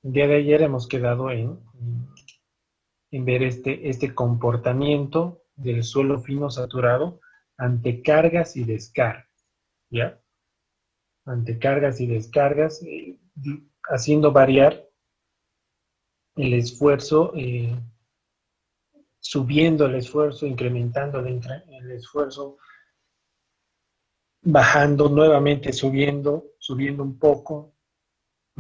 El día de ayer hemos quedado en ver este comportamiento del suelo fino saturado ante cargas y descargas, ¿ya? Ante cargas y descargas, haciendo variar el esfuerzo, subiendo el esfuerzo, incrementando el esfuerzo, bajando nuevamente, subiendo un poco,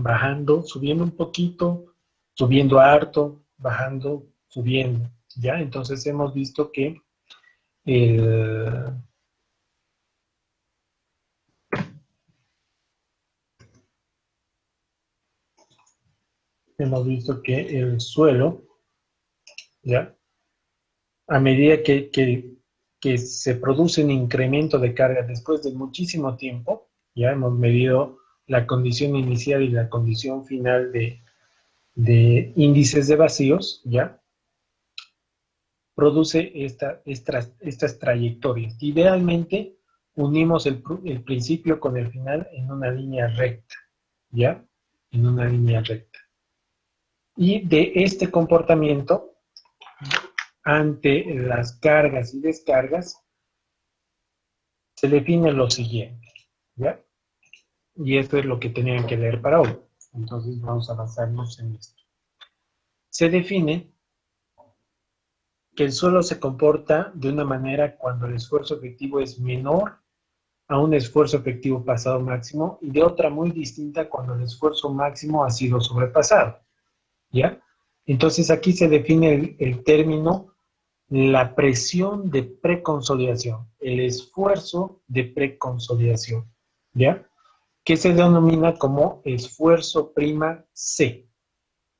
bajando, subiendo un poquito, subiendo harto, bajando, subiendo, ¿ya? Entonces hemos visto que el, el suelo, ¿ya? A medida que se produce un incremento de carga después de muchísimo tiempo, ya hemos medido la condición inicial y la condición final de índices de vacíos, ¿ya? Produce estas trayectorias. Idealmente, unimos el principio con el final en una línea recta, ¿ya? En una línea recta. Y de este comportamiento, ante las cargas y descargas, se define lo siguiente, ¿ya? Y esto es lo que tenían que leer para hoy. Entonces vamos a basarnos en esto. Se define que el suelo se comporta de una manera cuando el esfuerzo efectivo es menor a un esfuerzo efectivo pasado máximo y de otra muy distinta cuando el esfuerzo máximo ha sido sobrepasado, ¿ya? Entonces aquí se define el término la presión de preconsolidación, el esfuerzo de preconsolidación, ¿ya? Que se denomina como esfuerzo prima C,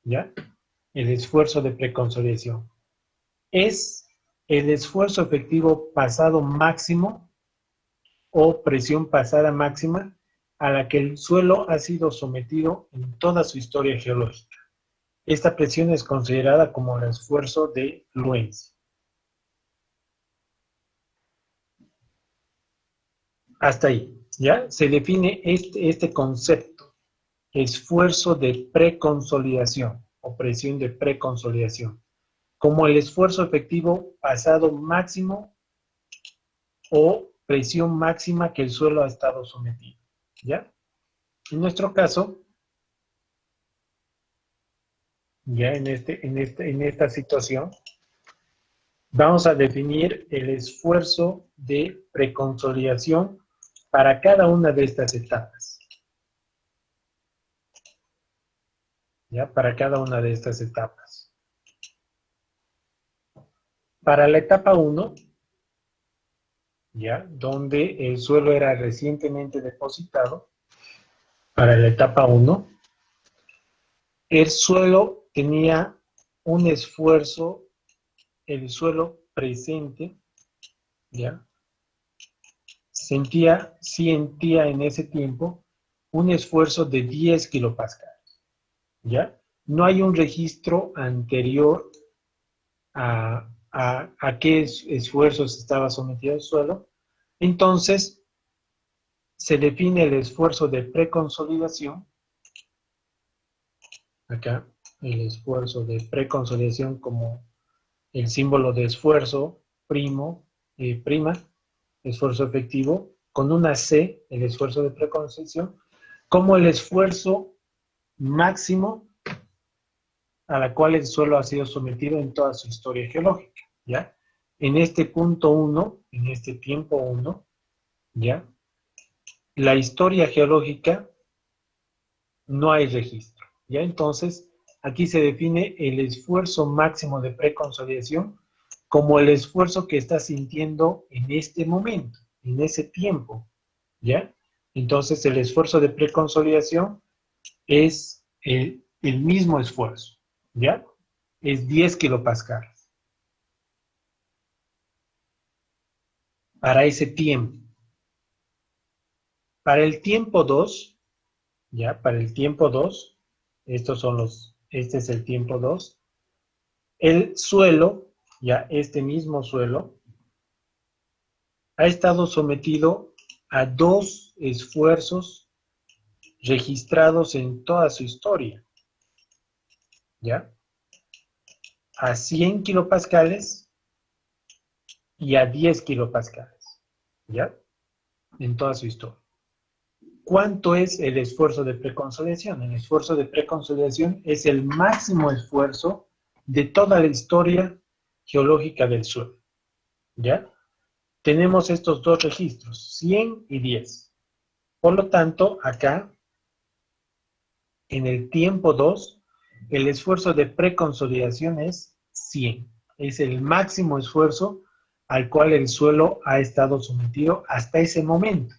¿ya? El esfuerzo de preconsolidación. Es el esfuerzo efectivo pasado máximo o presión pasada máxima a la que el suelo ha sido sometido en toda su historia geológica. Esta presión es considerada como el esfuerzo de Lorentz. Hasta ahí, ¿ya? Se define este concepto, esfuerzo de preconsolidación o presión de preconsolidación, como el esfuerzo efectivo pasado máximo o presión máxima que el suelo ha estado sometido, ¿ya? En nuestro caso, ya en esta situación, vamos a definir el esfuerzo de preconsolidación para cada una de estas etapas. ¿Ya? Para cada una de estas etapas. Para la etapa 1, ¿ya? Donde el suelo era recientemente depositado, para la etapa 1, el suelo tenía un esfuerzo, el suelo presente, ¿ya? Sentía en ese tiempo un esfuerzo de 10 kilopascales, ¿ya? No hay un registro anterior a qué esfuerzos estaba sometido el suelo. Entonces, se define el esfuerzo de preconsolidación, acá, el esfuerzo de preconsolidación como el símbolo de esfuerzo, prima, esfuerzo efectivo, con una C, el esfuerzo de preconsolidación, como el esfuerzo máximo a la cual el suelo ha sido sometido en toda su historia geológica, ¿ya? En este punto 1, en este tiempo 1, ¿ya? La historia geológica no hay registro, ¿ya? Entonces, aquí se define el esfuerzo máximo de preconsolidación como el esfuerzo que está sintiendo en este momento, en ese tiempo, ¿ya? Entonces, el esfuerzo de preconsolidación es el mismo esfuerzo, ¿ya? Es 10 kilopascales para ese tiempo. Para el tiempo 2, ¿ya? Para el tiempo 2, este es el tiempo 2, el suelo, ya este mismo suelo, ha estado sometido a 2 esfuerzos registrados en toda su historia, ¿ya? A 100 kilopascales y a 10 kilopascales, ¿ya? En toda su historia. ¿Cuánto es el esfuerzo de preconsolidación? El esfuerzo de preconsolidación es el máximo esfuerzo de toda la historia geológica del suelo, ¿ya? Tenemos estos dos registros, 100 y 10. Por lo tanto, acá, en el tiempo 2, el esfuerzo de preconsolidación es 100. Es el máximo esfuerzo al cual el suelo ha estado sometido hasta ese momento.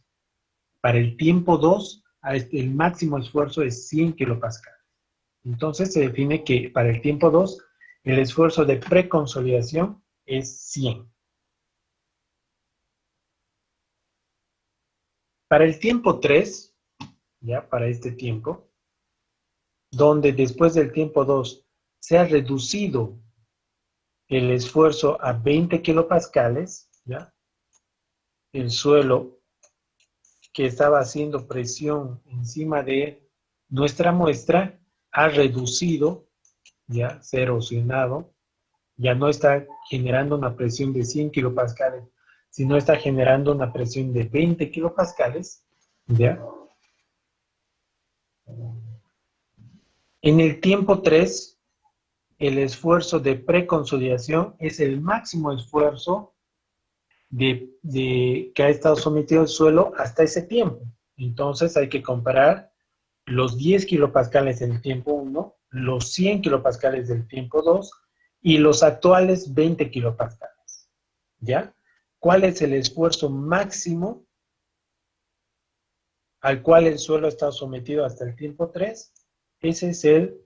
Para el tiempo 2, el máximo esfuerzo es 100 kilopascales. Entonces se define que para el tiempo 2, el esfuerzo de preconsolidación es 100. Para el tiempo 3, ya para este tiempo, donde después del tiempo 2 se ha reducido el esfuerzo a 20 kilopascales, ¿ya? El suelo que estaba haciendo presión encima de nuestra muestra ha reducido, ya se ha erosionado, ya no está generando una presión de 100 kilopascales, sino está generando una presión de 20 kilopascales, ¿ya? En el tiempo 3, el esfuerzo de preconsolidación es el máximo esfuerzo que ha estado sometido el suelo hasta ese tiempo. Entonces hay que comparar los 10 kilopascales del tiempo 1, los 100 kilopascales del tiempo 2 y los actuales 20 kilopascales. ¿Ya? ¿Cuál es el esfuerzo máximo al cual el suelo ha estado sometido hasta el tiempo 3? Ese es el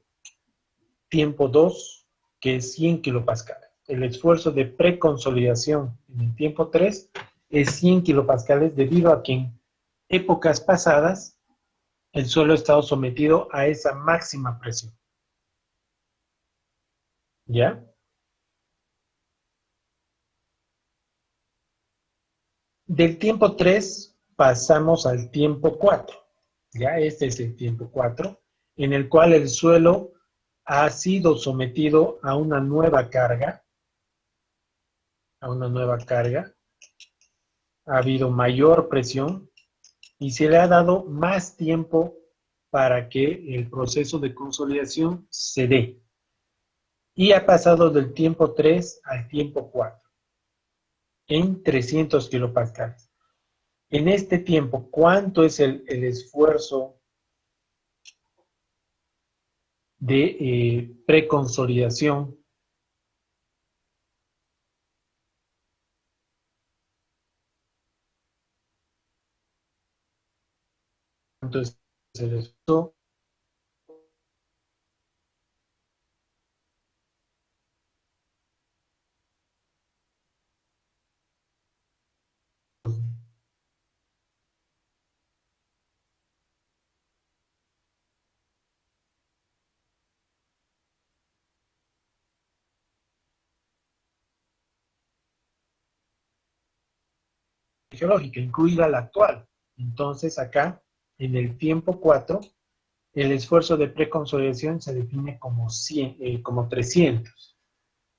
tiempo 2, que es 100 kilopascales. El esfuerzo de preconsolidación en el tiempo 3 es 100 kilopascales debido a que en épocas pasadas el suelo ha estado sometido a esa máxima presión. ¿Ya? Del tiempo 3 pasamos al tiempo 4. ¿Ya? Este es el tiempo 4, en el cual el suelo ha sido sometido a una nueva carga, ha habido mayor presión y se le ha dado más tiempo para que el proceso de consolidación se dé. Y ha pasado del tiempo 3 al tiempo 4 en 300 kilopascales. En este tiempo, ¿cuánto es el esfuerzo de preconsolidación? ¿Cuánto es el esfuerzo geológica, incluida la actual? Entonces, acá, en el tiempo 4, el esfuerzo de preconsolidación se define como, 100, como 300,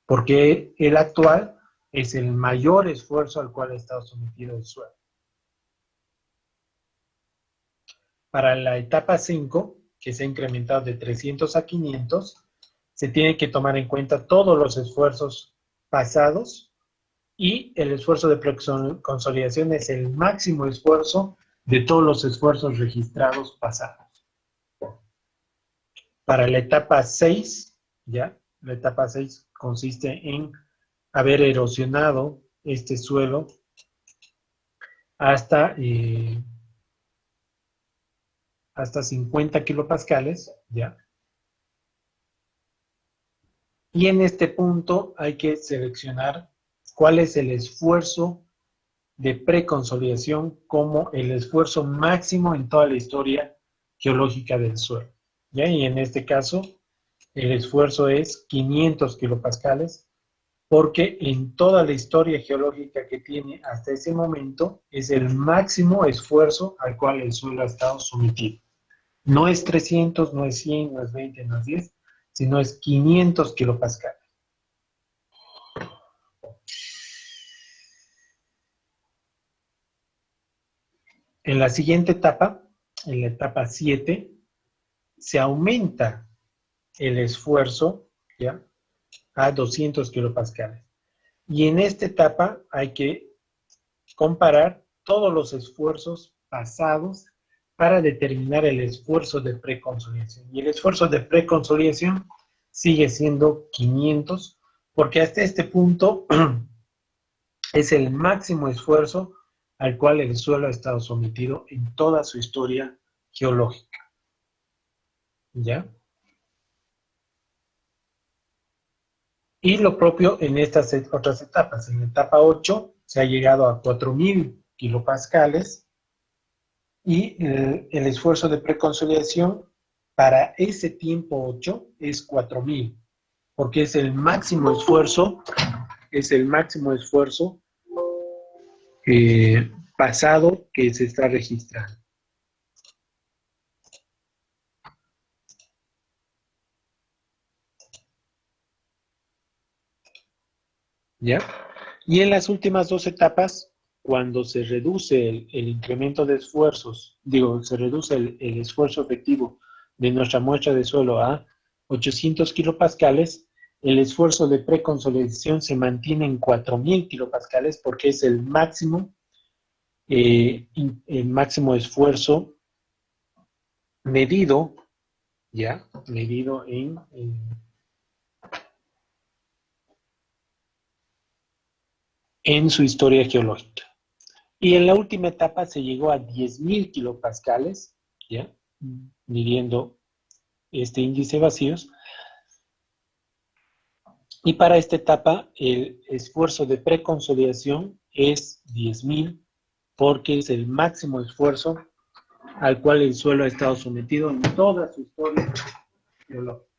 porque el actual es el mayor esfuerzo al cual ha estado sometido el suelo. Para la etapa 5, que se ha incrementado de 300 a 500, se tiene que tomar en cuenta todos los esfuerzos pasados y el esfuerzo de consolidación es el máximo esfuerzo de todos los esfuerzos registrados pasados. Para la etapa 6, ¿ya? La etapa 6 consiste en haber erosionado este suelo hasta, hasta 50 kilopascales, ¿ya? Y en este punto hay que seleccionar cuál es el esfuerzo de preconsolidación como el esfuerzo máximo en toda la historia geológica del suelo. ¿Ya? Y en este caso, el esfuerzo es 500 kilopascales, porque en toda la historia geológica que tiene hasta ese momento es el máximo esfuerzo al cual el suelo ha estado sometido. No es 300, no es 100, no es 20, no es 10, sino es 500 kilopascales. En la siguiente etapa, en la etapa 7, se aumenta el esfuerzo, ¿ya?, a 200 kilopascales. Y en esta etapa hay que comparar todos los esfuerzos pasados para determinar el esfuerzo de preconsolidación. Y el esfuerzo de preconsolidación sigue siendo 500, porque hasta este punto es el máximo esfuerzo al cual el suelo ha estado sometido en toda su historia geológica. ¿Ya? Y lo propio en estas otras etapas. En la etapa 8 se ha llegado a 4000 kilopascales y el esfuerzo de preconsolidación para ese tiempo 8 es 4000, porque es el máximo esfuerzo, pasado que se está registrando. ¿Ya? Y en las últimas dos etapas, cuando se reduce el incremento de esfuerzos, se reduce el esfuerzo efectivo de nuestra muestra de suelo a 800 kilopascales, el esfuerzo de preconsolidación se mantiene en 4000 kilopascales porque es el máximo esfuerzo medido, ¿ya? Medido en su historia geológica. Y en la última etapa se llegó a 10.000 kilopascales, ¿ya?, midiendo este índice de vacíos. Y para esta etapa el esfuerzo de preconsolidación es 10.000 porque es el máximo esfuerzo al cual el suelo ha estado sometido en toda su historia geológica.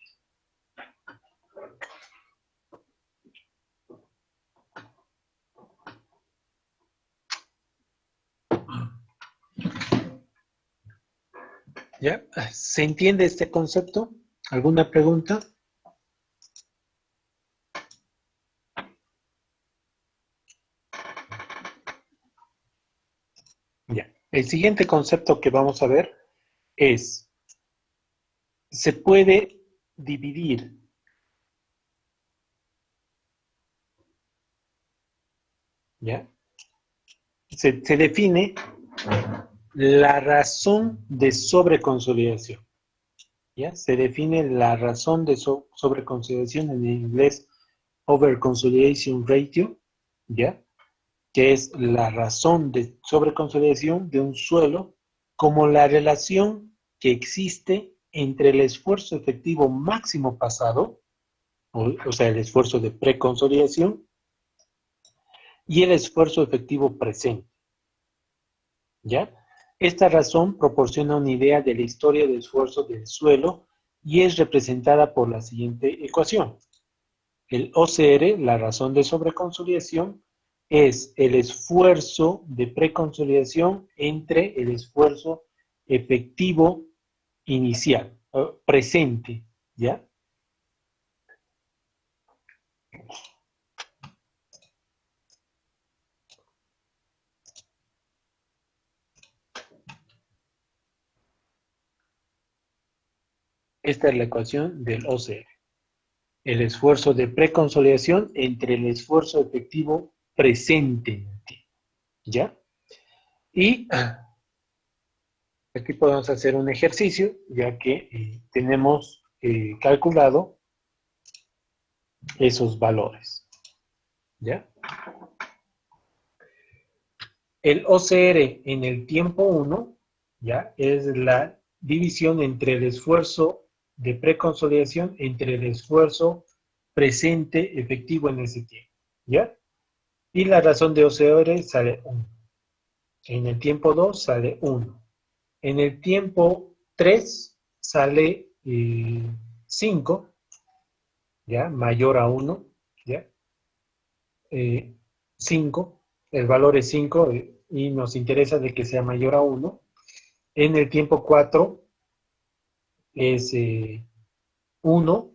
¿Ya? ¿Se entiende este concepto? ¿Alguna pregunta? Ya. El siguiente concepto que vamos a ver es, se puede dividir ¿ya? Se define la razón de sobreconsolidación, ¿ya? Se define la razón de sobreconsolidación en inglés overconsolidation ratio, ¿ya?, que es la razón de sobreconsolidación de un suelo como la relación que existe entre el esfuerzo efectivo máximo pasado, o sea, el esfuerzo de preconsolidación, y el esfuerzo efectivo presente, ¿ya? Esta razón proporciona una idea de la historia del esfuerzo del suelo y es representada por la siguiente ecuación. El OCR, la razón de sobreconsolidación, es el esfuerzo de preconsolidación entre el esfuerzo efectivo inicial, presente, ¿ya? Esta es la ecuación del OCR. El esfuerzo de preconsolidación entre el esfuerzo efectivo presente, ¿ya? Y aquí podemos hacer un ejercicio, ya que tenemos calculado esos valores, ¿ya? El OCR en el tiempo 1, ¿ya?, es la división entre el esfuerzo de preconsolidación entre el esfuerzo presente efectivo en ese tiempo, ¿ya? Y la razón de OCR sale 1. En el tiempo 2 sale 1. En el tiempo 3 sale 5, ¿ya?, mayor a 1, ¿ya? 5, el valor es 5 y nos interesa de que sea mayor a 1. En el tiempo 4 es 1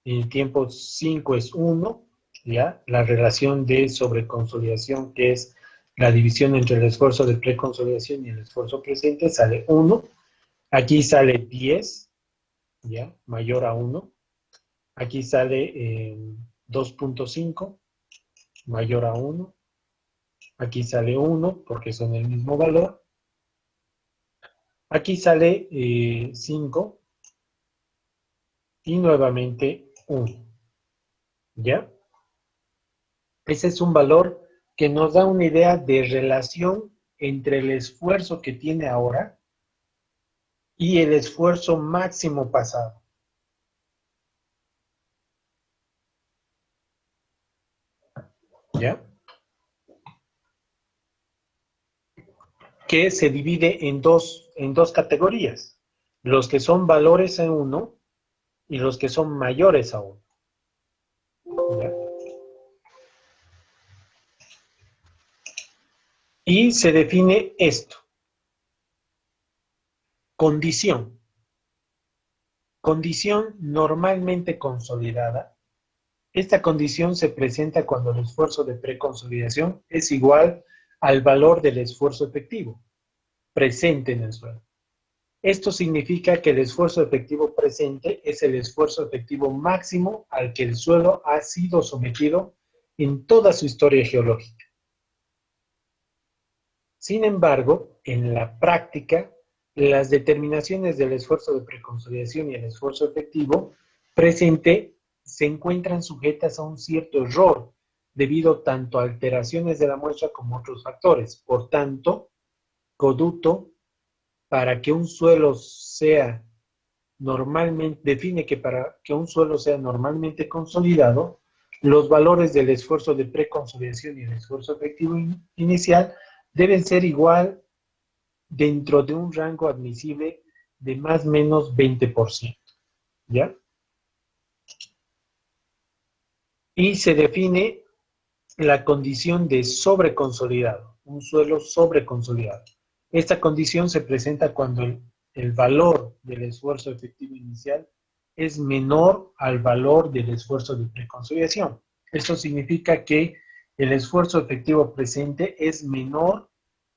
en el tiempo 5 es 1, ¿ya? La relación de sobreconsolidación, que es la división entre el esfuerzo de preconsolidación y el esfuerzo presente, sale 1. Aquí sale 10, ¿ya? Mayor a 1. Aquí sale 2.5, mayor a 1. Aquí sale 1, porque son el mismo valor. Aquí sale 5 y nuevamente 1, ¿ya? Ese es un valor que nos da una idea de relación entre el esfuerzo que tiene ahora y el esfuerzo máximo pasado, ¿ya? Que se divide en dos categorías, los que son valores a 1 y los que son mayores a 1, ¿ya? Y se define esto, condición. Condición normalmente consolidada. Esta condición se presenta cuando el esfuerzo de preconsolidación es igual al valor del esfuerzo efectivo presente en el suelo. Esto significa que el esfuerzo efectivo presente es el esfuerzo efectivo máximo al que el suelo ha sido sometido en toda su historia geológica. Sin embargo, en la práctica, las determinaciones del esfuerzo de preconsolidación y el esfuerzo efectivo presente se encuentran sujetas a un cierto error debido tanto a alteraciones de la muestra como a otros factores. Por tanto, Coduto, para que un suelo sea normalmente, define que para que un suelo sea normalmente consolidado, los valores del esfuerzo de preconsolidación y el esfuerzo efectivo inicial deben ser igual dentro de un rango admisible de más o menos 20%, ¿ya? Y se define la condición de sobreconsolidado, un suelo sobreconsolidado. Esta condición se presenta cuando el valor del esfuerzo efectivo inicial es menor al valor del esfuerzo de preconsolidación. Esto significa que el esfuerzo efectivo presente es menor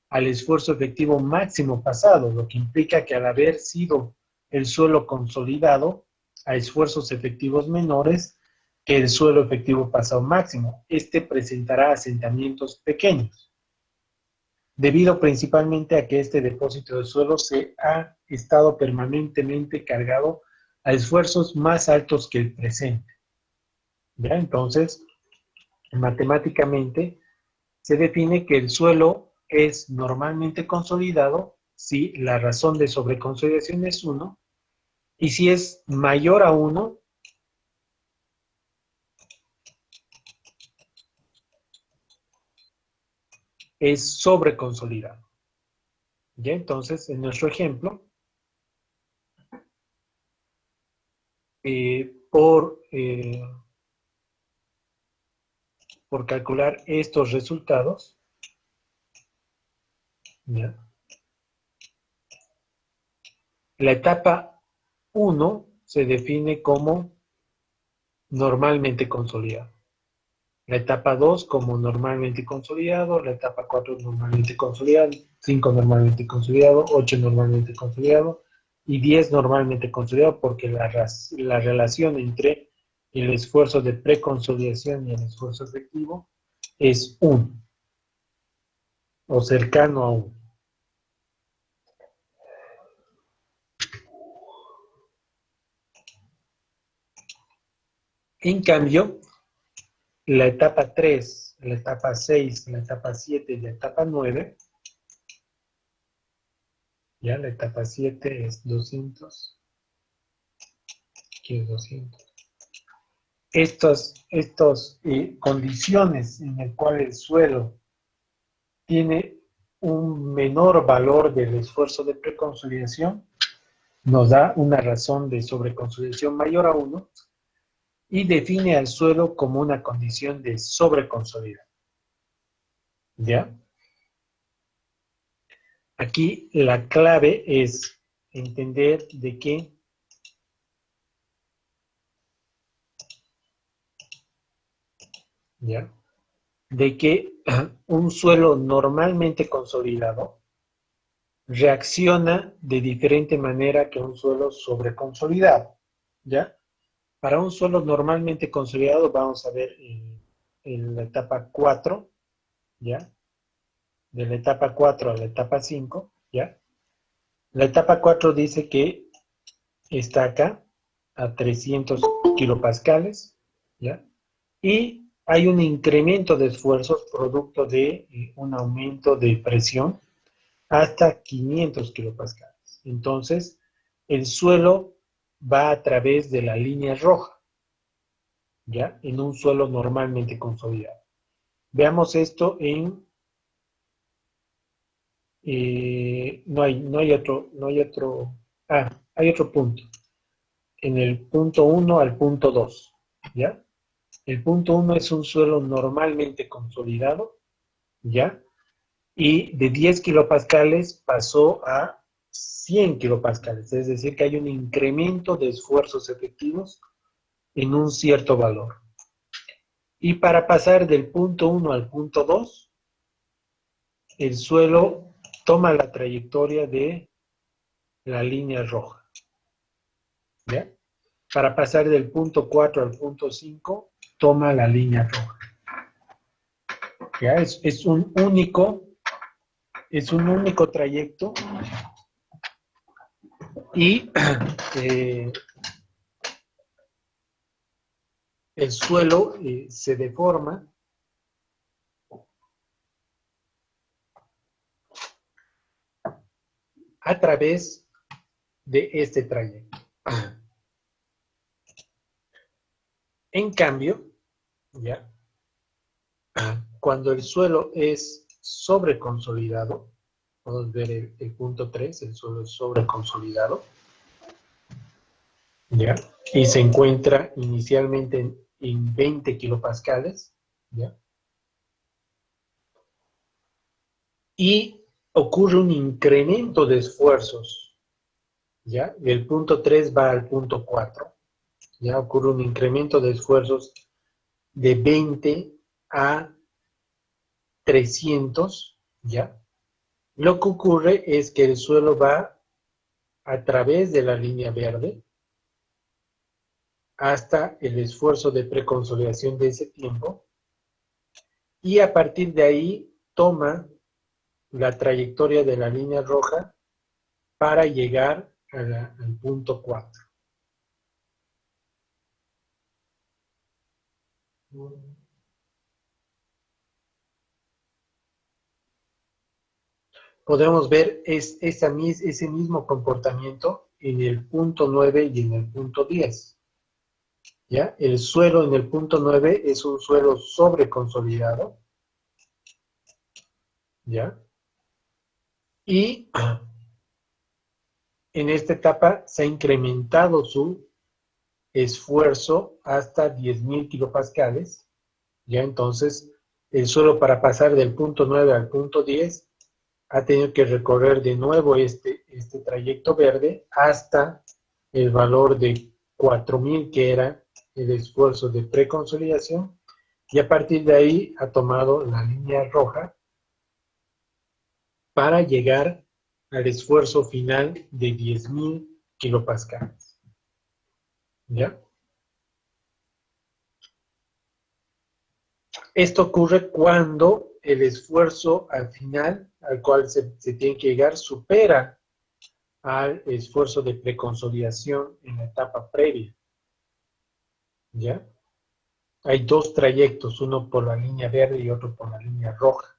al esfuerzo efectivo máximo pasado, lo que implica que al haber sido el suelo consolidado a esfuerzos efectivos menores que el suelo efectivo pasado máximo, este presentará asentamientos pequeños, debido principalmente a que este depósito de suelo se ha estado permanentemente cargado a esfuerzos más altos que el presente. ¿Ya? Entonces, matemáticamente, se define que el suelo es normalmente consolidado si la razón de sobreconsolidación es 1 y si es mayor a 1, es sobreconsolidado. ¿Ya? Entonces, en nuestro ejemplo, por calcular estos resultados, ¿ya? La etapa 1 se define como normalmente consolidado. La etapa 2 como normalmente consolidado, la etapa 4 normalmente consolidado, 5 normalmente consolidado, 8 normalmente consolidado y 10 normalmente consolidado, porque la relación entre el esfuerzo de preconsolidación y el esfuerzo efectivo es 1 o cercano a 1. En cambio, la etapa 3, la etapa 6, la etapa 7 y la etapa 9, ya la etapa 7 es 200, aquí es 200. Estas condiciones en las cuales el suelo tiene un menor valor del esfuerzo de preconsolidación, nos da una razón de sobreconsolidación mayor a 1 y define al suelo como una condición de sobreconsolidación. ¿Ya? Aquí la clave es entender de que ¿ya? De que un suelo normalmente consolidado reacciona de diferente manera que un suelo sobreconsolidado, ¿ya? Para un suelo normalmente consolidado, vamos a ver en la etapa 4, ¿ya? De la etapa 4 a la etapa 5, ¿ya? La etapa 4 dice que está acá a 300 kilopascales, ¿ya? Y hay un incremento de esfuerzos producto de un aumento de presión hasta 500 kilopascales. Entonces, el suelo va a través de la línea roja, ¿ya? En un suelo normalmente consolidado. Veamos esto en... hay otro punto. En el punto 1 al punto 2, ¿ya? El punto 1 es un suelo normalmente consolidado, ¿ya? Y de 10 kilopascales pasó a 100 kilopascales, es decir, que hay un incremento de esfuerzos efectivos en un cierto valor. Y para pasar del punto 1 al punto 2, el suelo toma la trayectoria de la línea roja, ¿ya? Para pasar del punto 4 al punto 5, toma la línea roja. ¿Ya? Es un único trayecto y eh, el suelo se deforma a través de este trayecto. En cambio, ¿ya? Cuando el suelo es sobreconsolidado, podemos ver el punto 3, el suelo es sobreconsolidado, ¿ya? Y se encuentra inicialmente en 20 kilopascales, ¿ya? Y ocurre un incremento de esfuerzos, ¿ya? Del punto 3 va al punto 4, ¿ya? Ocurre un incremento de esfuerzos de 20 a 300, ¿ya? Lo que ocurre es que el suelo va a través de la línea verde hasta el esfuerzo de preconsolidación de ese tiempo y a partir de ahí toma la trayectoria de la línea roja para llegar al punto 4. Podemos ver ese mismo comportamiento en el punto 9 y en el punto 10. ¿Ya? El suelo en el punto 9 es un suelo sobreconsolidado, ¿ya? Y en esta etapa se ha incrementado su esfuerzo hasta 10.000 kilopascales, ¿ya? Entonces, el suelo para pasar del punto 9 al punto 10 ha tenido que recorrer de nuevo este trayecto verde hasta el valor de 4.000, que era el esfuerzo de preconsolidación, y a partir de ahí ha tomado la línea roja para llegar al esfuerzo final de 10.000 kilopascales. ¿Ya? Esto ocurre cuando el esfuerzo al final al cual se tiene que llegar supera al esfuerzo de preconsolidación en la etapa previa. ¿Ya? Hay dos trayectos, uno por la línea verde y otro por la línea roja.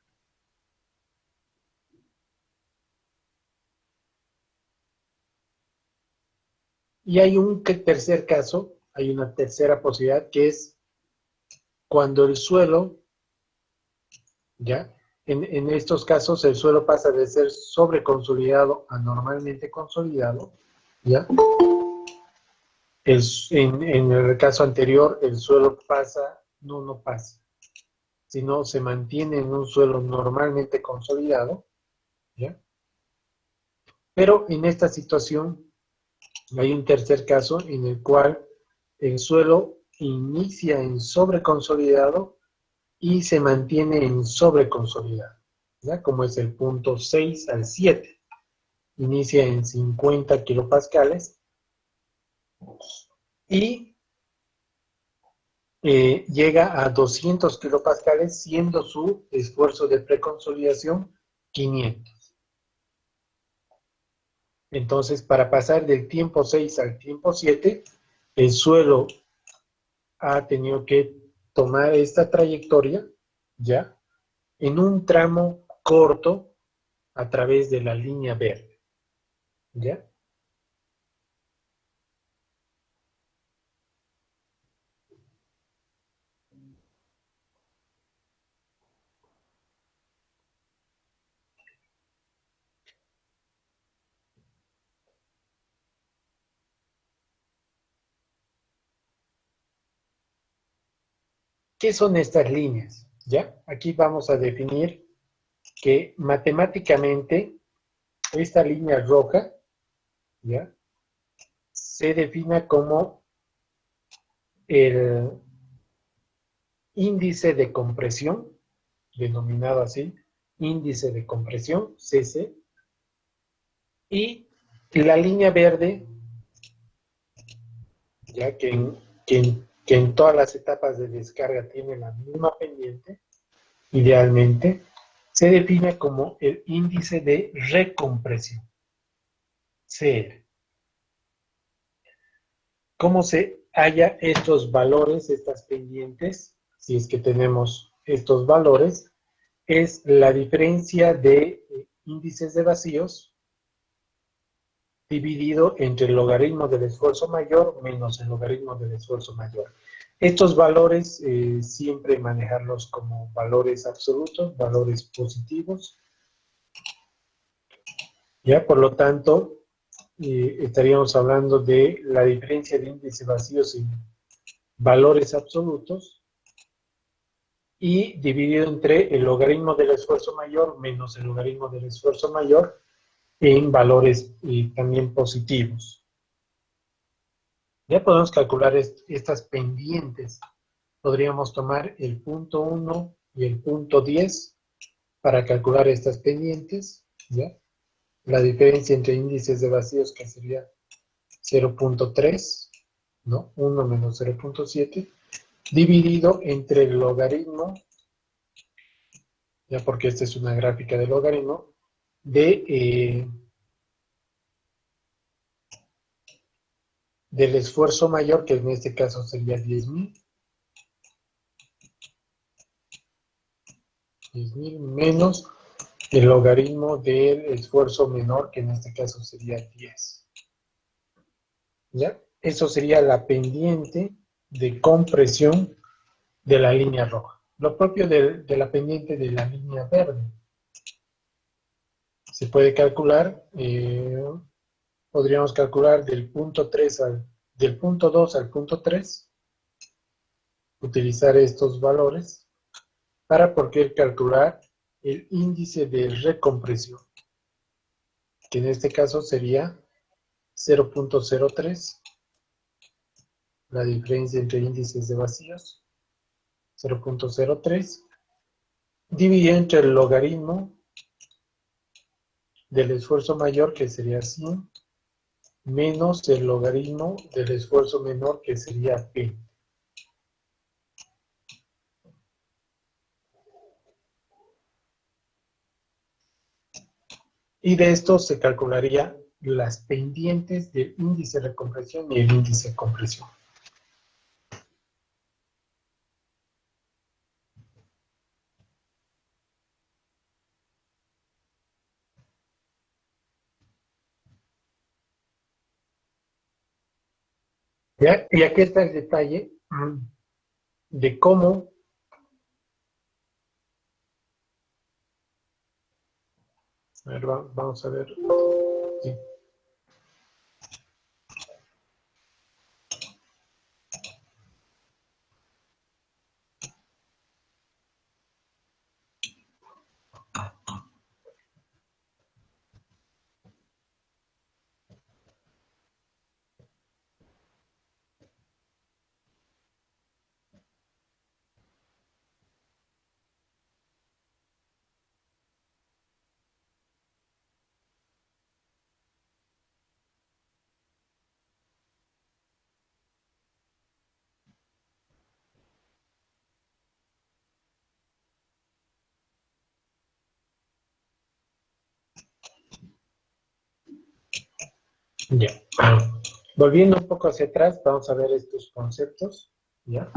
Y hay un tercer caso, hay una tercera posibilidad, que es cuando el suelo, ¿ya? En estos casos el suelo pasa de ser sobreconsolidado a normalmente consolidado, ¿ya? En el caso anterior el suelo pasa, no pasa, sino se mantiene en un suelo normalmente consolidado, ¿ya? Pero en esta situación hay un tercer caso en el cual el suelo inicia en sobreconsolidado y se mantiene en sobreconsolidado, ¿ya? Como es el punto 6 al 7. Inicia en 50 kilopascales y llega a 200 kilopascales, siendo su esfuerzo de preconsolidación 500. Entonces, para pasar del tiempo 6 al tiempo 7, el suelo ha tenido que tomar esta trayectoria, ¿ya? En un tramo corto a través de la línea verde, ¿ya? ¿Qué son estas líneas? ¿Ya? Aquí vamos a definir que matemáticamente esta línea roja, ¿ya? Se define como el índice de compresión, denominado así, índice de compresión, CC, y la línea verde, ya que en todas las etapas de descarga tiene la misma pendiente, idealmente, se define como el índice de recompresión, CR. ¿Cómo se halla estos valores, estas pendientes? Si es que tenemos estos valores, es la diferencia de índices de vacíos dividido entre el logaritmo del esfuerzo mayor menos el logaritmo del esfuerzo mayor. Estos valores siempre manejarlos como valores absolutos, valores positivos. Ya, por lo tanto, estaríamos hablando de la diferencia de índices vacíos en valores absolutos y dividido entre el logaritmo del esfuerzo mayor menos el logaritmo del esfuerzo mayor en valores también positivos. Ya podemos calcular estas pendientes. Podríamos tomar el punto 1 y el punto 10 para calcular estas pendientes. ¿Ya? La diferencia entre índices de vacíos que sería 0.3, ¿no? 1 menos 0.7, dividido entre el logaritmo, ya porque esta es una gráfica de logaritmo, del esfuerzo mayor, que en este caso sería 10.000, menos el logaritmo del esfuerzo menor, que en este caso sería 10. ¿Ya? Eso sería la pendiente de compresión de la línea roja. Lo propio de la pendiente de la línea verde. Se puede calcular, podríamos calcular del punto 2 al punto 3, utilizar estos valores para poder calcular el índice de recompresión, que en este caso sería 0.03, la diferencia entre índices de vacíos, 0.03, dividido entre el logaritmo del esfuerzo mayor, que sería 100, menos el logaritmo del esfuerzo menor, que sería P. Y de esto se calcularía las pendientes del índice de compresión y el índice de compresión. ¿Ya? Y aquí está el detalle de cómo, a ver, vamos a ver. Sí. Ya. Volviendo un poco hacia atrás, vamos a ver estos conceptos, ¿ya?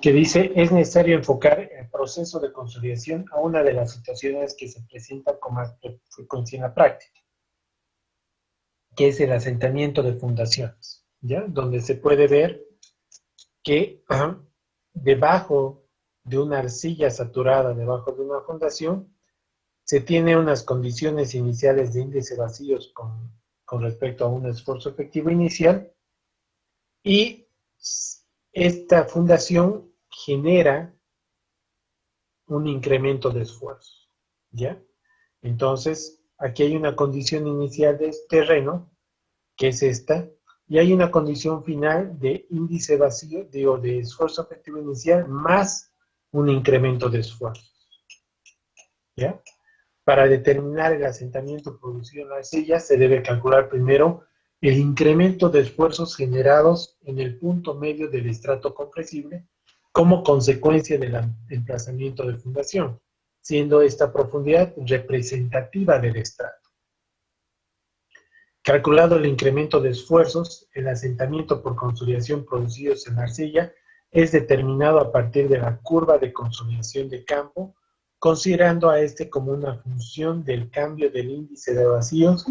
Que dice, es necesario enfocar el proceso de consolidación a una de las situaciones que se presentan con más frecuencia en la práctica, que es el asentamiento de fundaciones, ¿ya? Donde se puede ver que debajo de una arcilla saturada, debajo de una fundación, se tiene unas condiciones iniciales de índice vacíos con respecto a un esfuerzo efectivo inicial y esta fundación genera un incremento de esfuerzo, ¿ya? Entonces, aquí hay una condición inicial de terreno, que es esta, y hay una condición final de índice vacío, digo, de esfuerzo efectivo inicial, más un incremento de esfuerzo, ¿ya? Para determinar el asentamiento producido en la arcilla, se debe calcular primero el incremento de esfuerzos generados en el punto medio del estrato compresible como consecuencia del emplazamiento de fundación, siendo esta profundidad representativa del estrato. Calculado el incremento de esfuerzos, el asentamiento por consolidación producidos en la arcilla es determinado a partir de la curva de consolidación de campo, considerando a este como una función del cambio del índice de vacíos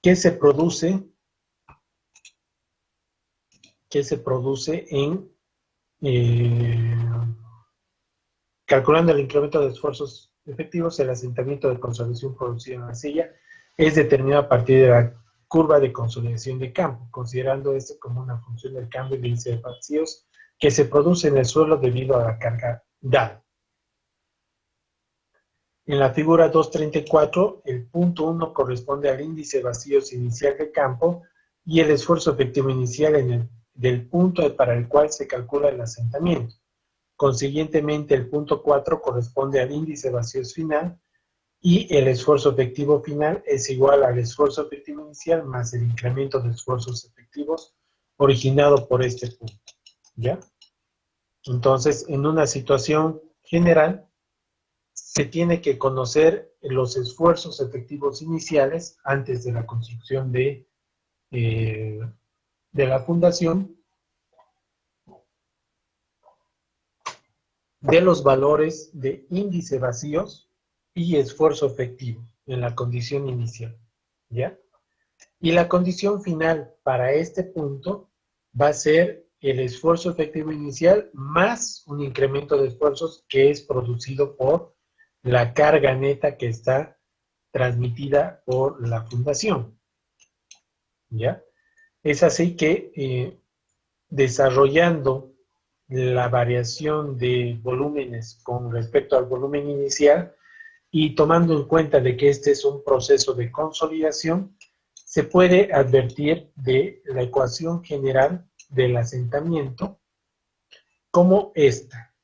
que se produce, en eh, calculando el incremento de esfuerzos efectivos, el asentamiento de consolidación producido en la arcilla es determinado a partir de la curva de consolidación de campo, considerando este como una función del cambio de índice de vacíos que se produce en el suelo debido a la carga dada. En la figura 234, el punto 1 corresponde al índice de vacíos inicial de campo y el esfuerzo efectivo inicial del punto para el cual se calcula el asentamiento. Consiguientemente, el punto 4 corresponde al índice de vacíos final y el esfuerzo efectivo final es igual al esfuerzo efectivo inicial más el incremento de esfuerzos efectivos originado por este punto, ¿ya? Entonces, en una situación general, se tiene que conocer los esfuerzos efectivos iniciales antes de la construcción de la fundación, de los valores de índice vacíos y esfuerzo efectivo en la condición inicial, ¿ya? Y la condición final para este punto va a ser el esfuerzo efectivo inicial más un incremento de esfuerzos que es producido por la carga neta que está transmitida por la fundación, ¿ya? Es así que desarrollando la variación de volúmenes con respecto al volumen inicial y tomando en cuenta de que este es un proceso de consolidación, se puede advertir de la ecuación general del asentamiento como esta,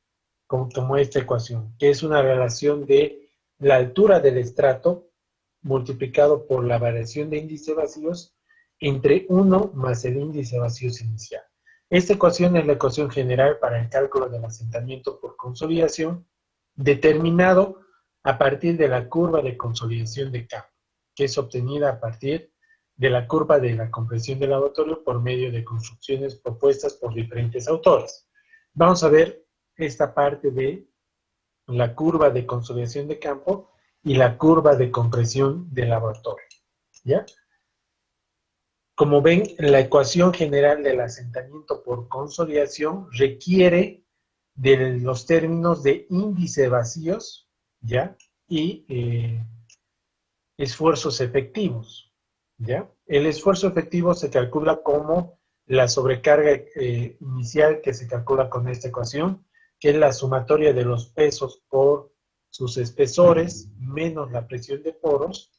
como esta ecuación, que es una relación de la altura del estrato multiplicado por la variación de índice de vacíos entre 1 más el índice de vacíos inicial. Esta ecuación es la ecuación general para el cálculo del asentamiento por consolidación, determinado a partir de la curva de consolidación de campo, que es obtenida a partir de la curva de la compresión del laboratorio por medio de construcciones propuestas por diferentes autores. Vamos a ver esta parte de la curva de consolidación de campo y la curva de compresión del laboratorio, ¿ya? Como ven, la ecuación general del asentamiento por consolidación requiere de los términos de índice de vacíos, ¿ya? Y esfuerzos efectivos, ¿ya? El esfuerzo efectivo se calcula como la sobrecarga inicial que se calcula con esta ecuación, que es la sumatoria de los pesos por sus espesores menos la presión de poros,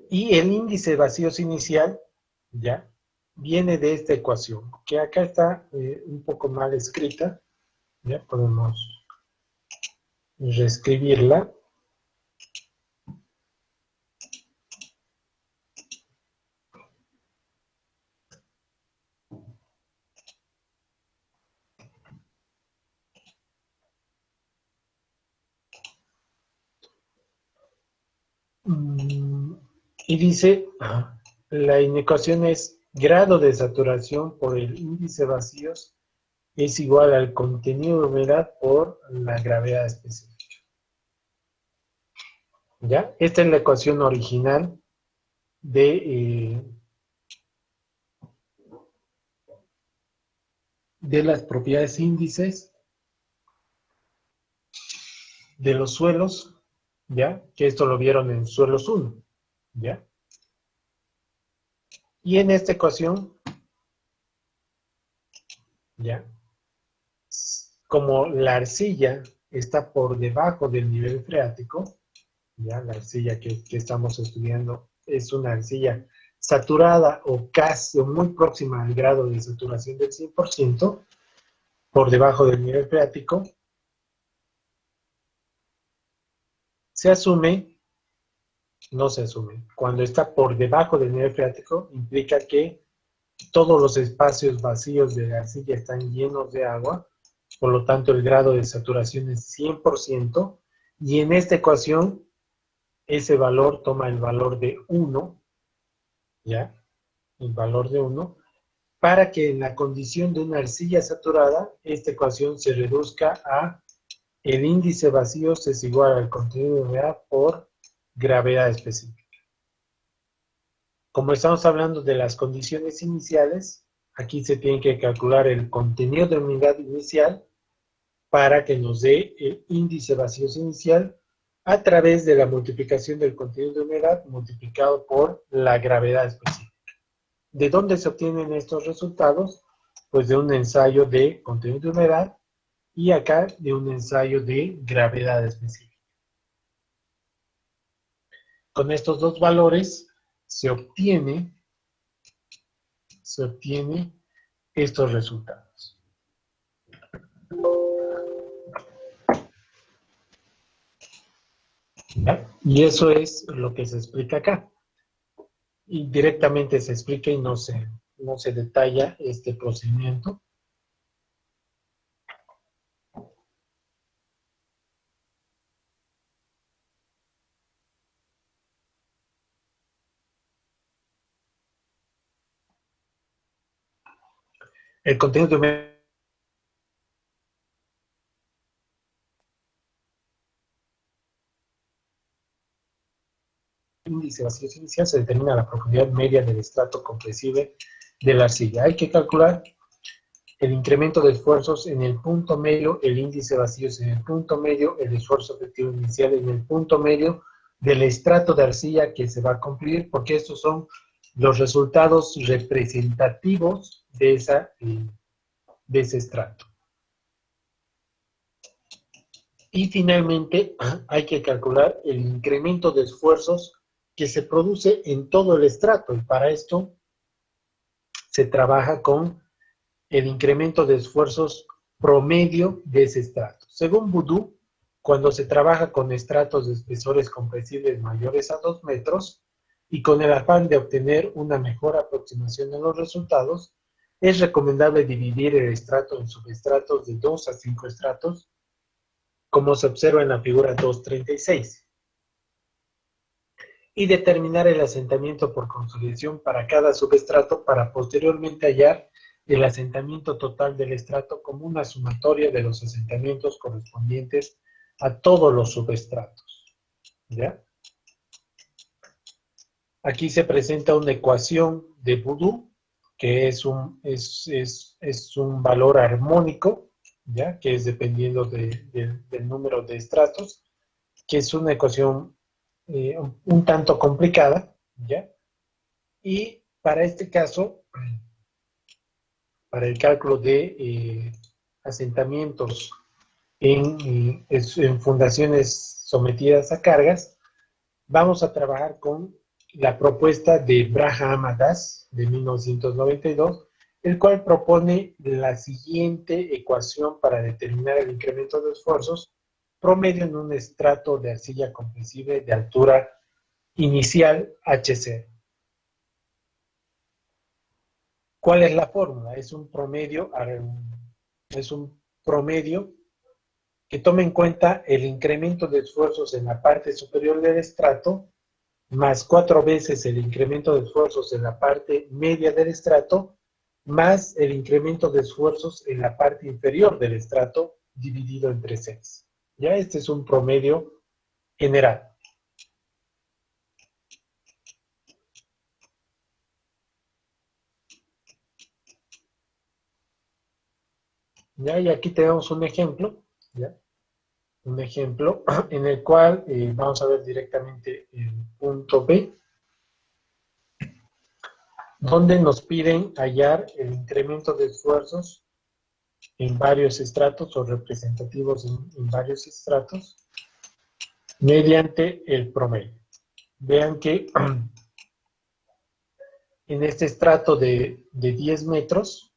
y el índice de vacíos inicial, ¿ya? Viene de esta ecuación, que acá está un poco mal escrita, ¿ya? Podemos reescribirla. Y dice, la inecuación es grado de saturación por el índice de vacíos es igual al contenido de humedad por la gravedad específica. ¿Ya? Esta es la ecuación original de las propiedades índices de los suelos, ¿ya? Que esto lo vieron en suelos 1, ¿ya? Y en esta ecuación, ¿ya? Como la arcilla está por debajo del nivel freático, ¿ya? La arcilla que estamos estudiando es una arcilla saturada o casi o muy próxima al grado de saturación del 100%, por debajo del nivel freático, se asume, no se asume, cuando está por debajo del nivel freático implica que todos los espacios vacíos de la arcilla están llenos de agua, por lo tanto el grado de saturación es 100%, y en esta ecuación ese valor toma el valor de 1, ¿ya? El valor de 1, para que en la condición de una arcilla saturada, esta ecuación se reduzca a el índice vacíos es igual al contenido de humedad por gravedad específica. Como estamos hablando de las condiciones iniciales, aquí se tiene que calcular el contenido de humedad inicial para que nos dé el índice vacíos inicial a través de la multiplicación del contenido de humedad multiplicado por la gravedad específica. ¿De dónde se obtienen estos resultados? Pues de un ensayo de contenido de humedad y acá de un ensayo de gravedad específica. Con estos dos valores se obtiene estos resultados. ¿Ya? Y eso es lo que se explica acá. Y directamente se explica y no se detalla este procedimiento. El contenido de índice de vacíos inicial se determina la profundidad media del estrato compresible de la arcilla. Hay que calcular el incremento de esfuerzos en el punto medio, el índice de vacíos en el punto medio, el esfuerzo efectivo inicial en el punto medio del estrato de arcilla que se va a cumplir, porque estos son los resultados representativos de ese estrato. Y finalmente hay que calcular el incremento de esfuerzos que se produce en todo el estrato, y para esto se trabaja con el incremento de esfuerzos promedio de ese estrato. Según Boudou, cuando se trabaja con estratos de espesores compresibles mayores a 2 metros y con el afán de obtener una mejor aproximación de los resultados, es recomendable dividir el estrato en subestratos de 2 a 5 estratos, como se observa en la figura 236, y determinar el asentamiento por consolidación para cada subestrato para posteriormente hallar el asentamiento total del estrato como una sumatoria de los asentamientos correspondientes a todos los subestratos. ¿Ya? Aquí se presenta una ecuación de Boudou, que es un valor armónico, ¿ya? Que es dependiendo del número de estratos, que es una ecuación un tanto complicada, ¿ya? Y para este caso, para el cálculo de asentamientos en fundaciones sometidas a cargas, vamos a trabajar con la propuesta de Braham Adas de 1992, el cual propone la siguiente ecuación para determinar el incremento de esfuerzos promedio en un estrato de arcilla compresible de altura inicial HC. ¿Cuál es la fórmula? Es un promedio que toma en cuenta el incremento de esfuerzos en la parte superior del estrato, más 4 veces el incremento de esfuerzos en la parte media del estrato, más el incremento de esfuerzos en la parte inferior del estrato, dividido entre 6. Ya este es un promedio general. ¿Ya? Y aquí tenemos un ejemplo, ¿ya? Un ejemplo en el cual vamos a ver directamente el punto B, donde nos piden hallar el incremento de esfuerzos en varios estratos o representativos en varios estratos mediante el promedio. Vean que en este estrato de 10 metros,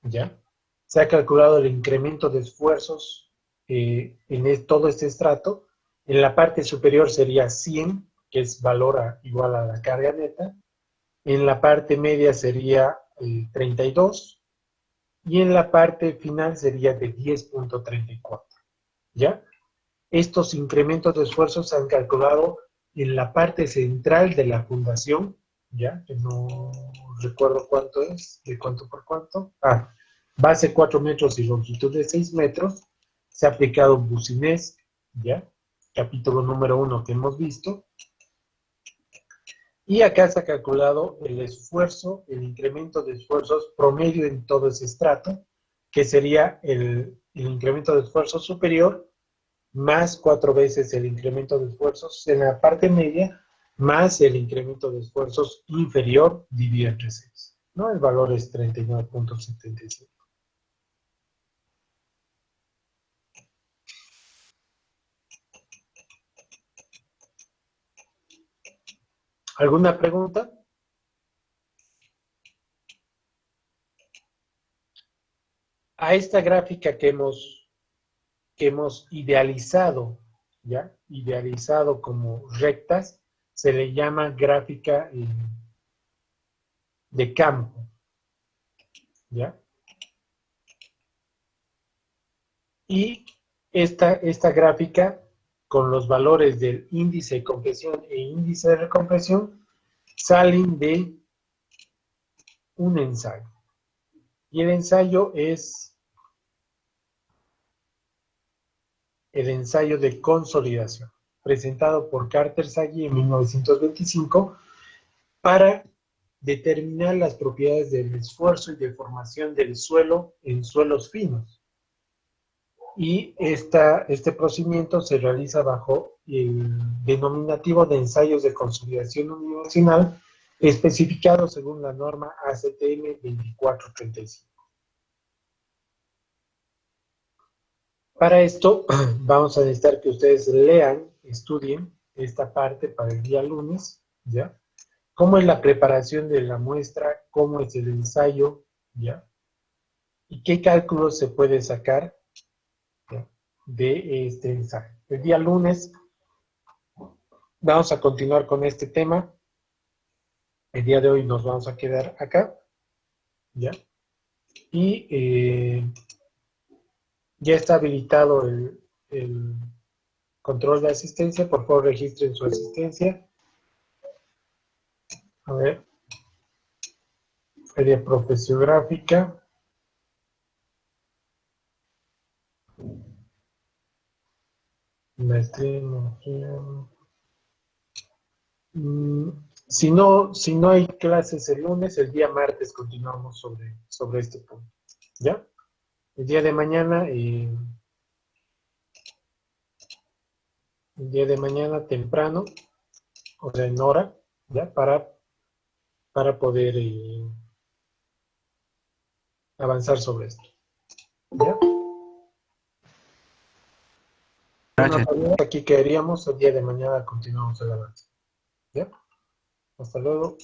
¿ya? Se ha calculado el incremento de esfuerzos todo este estrato. En la parte superior sería 100, que es valor igual a la carga neta. En la parte media sería 32 y en la parte final sería de 10.34. ¿Ya? Estos incrementos de esfuerzos se han calculado en la parte central de la fundación, ¿ya? Que no recuerdo cuánto es, de cuánto por cuánto. Base 4 metros y longitud de 6 metros. Se ha aplicado bucinés, ¿ya? Capítulo número 1 que hemos visto. Y acá se ha calculado el esfuerzo, el incremento de esfuerzos promedio en todo ese estrato, que sería el incremento de esfuerzo superior más 4 veces el incremento de esfuerzos en la parte media, más el incremento de esfuerzos inferior dividido entre 6. ¿No? El valor es 39.75. ¿Alguna pregunta? A esta gráfica que hemos idealizado, ¿ya? Idealizado como rectas, se le llama gráfica de campo, ¿ya? Y esta gráfica, con los valores del índice de compresión e índice de recompresión, salen de un ensayo. Y el ensayo es el ensayo de consolidación, presentado por Carter Sagi en 1925 para determinar las propiedades del esfuerzo y deformación del suelo en suelos finos. Y este procedimiento se realiza bajo el denominativo de ensayos de consolidación unidimensional especificado según la norma ACTM 2435. Para esto vamos a necesitar que ustedes lean, estudien esta parte para el día lunes, ¿ya? Cómo es la preparación de la muestra, cómo es el ensayo, ¿ya? Y qué cálculos se puede sacar, ¿ya? De este ensayo. El día lunes vamos a continuar con este tema. El día de hoy nos vamos a quedar acá, ¿ya? Y ya está habilitado el control de asistencia. Por favor, registren su asistencia. A ver, feria profesiográfica. Maestría, si no hay clases el lunes, el día martes continuamos sobre este punto. ¿Ya? El día de mañana, temprano, o sea, en hora, ¿ya? Para poder avanzar sobre esto. ¿Ya? Gracias. Aquí quedaríamos, el día de mañana continuamos el avance. ¿Ya? Hasta luego.